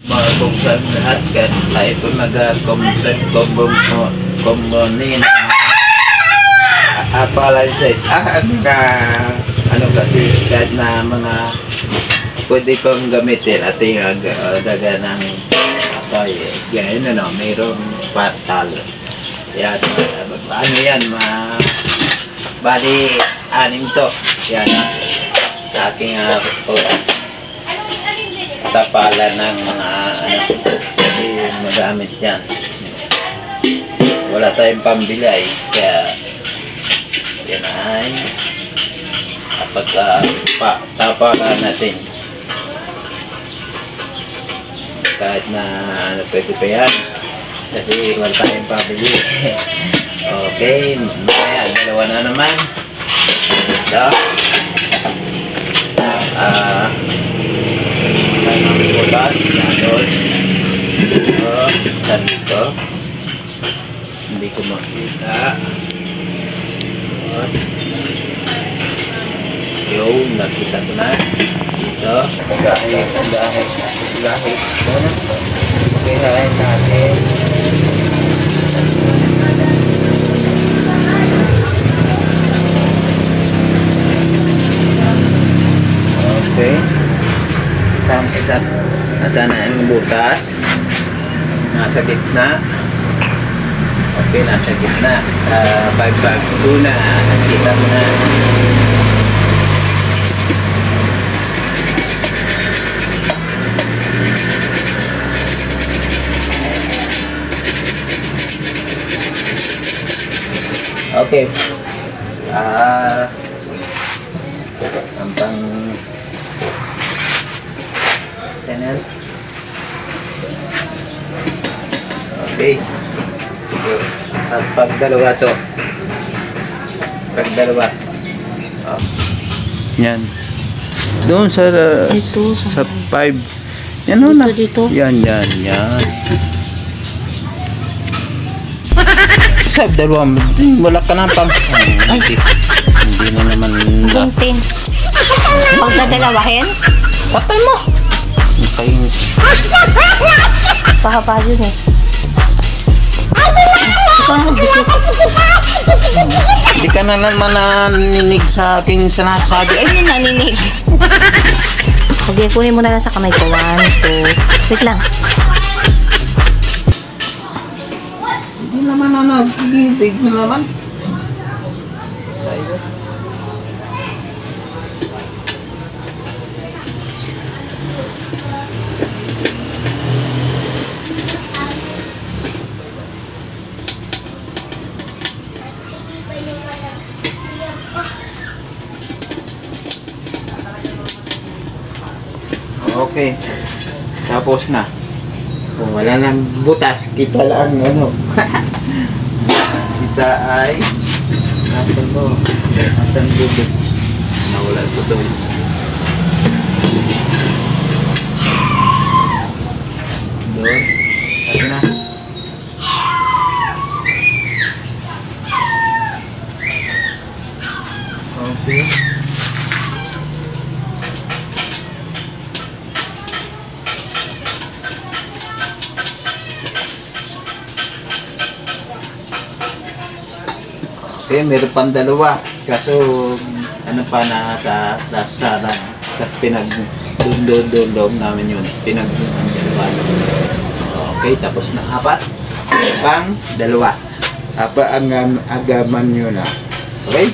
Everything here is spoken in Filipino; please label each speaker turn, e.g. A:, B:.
A: Mabuksan lahat kahit tayo po nag-complete combonin appliances. Ano kasi kahit na mga pwede pong gamitin ating daga ng apay. Ganyan mayroong patal. Yan, ano yan, bali 6 to. Yan, sa aking tapalan ng mga kasi magamit yan. Wala tayong pambili kaya yan ay tapalan natin kahit na pwede pa yan kasi wala tayong pambili. Okay, ayan, dalawa na naman ito. Ang butas na doon. Saan ito? Hindi ko makita. Yung nakita ko na. Dito. Gahit. Kailangan natin. Okay. Nasa na ang butas? Nasa gitna. Okay, nasa gitna. Bag ko na. Nakita mo na. Okay. Ang pang channel. Okay. At pagdalawa to. Yan. Doon sa
B: ito,
A: sa 5. Yan o na.
B: Dito.
A: Yan. Sa dalawa, wala ka na pang. Hindi na naman.
B: Gunting. Pag dadalawahin?
A: Patay mo. Kainis.
B: Pahaba yun eh. Ikaw ang dikit.
A: Hindi ka na naman naninig sa aking sinasabi.
B: Ay, yun naninig. Okay, kunin mo na lang sa kamay ko. 1, 2. Wait lang.
A: Hindi naman na nagigig na naman. Okay. Tapos na. Kung wala nang butas, kita lang ano. Isa ay natin mo. Asan bubig? Nawala ko doon. Doon. Ito na. Okay. Okay, meron pang dalawa. Kaso, ano pa na sa sala. Tapos pinag-dundong namin yun. Pinag-dalawa. Okay, tapos na 4. Pang dalawa. Apa ang agaman nyo na. Okay?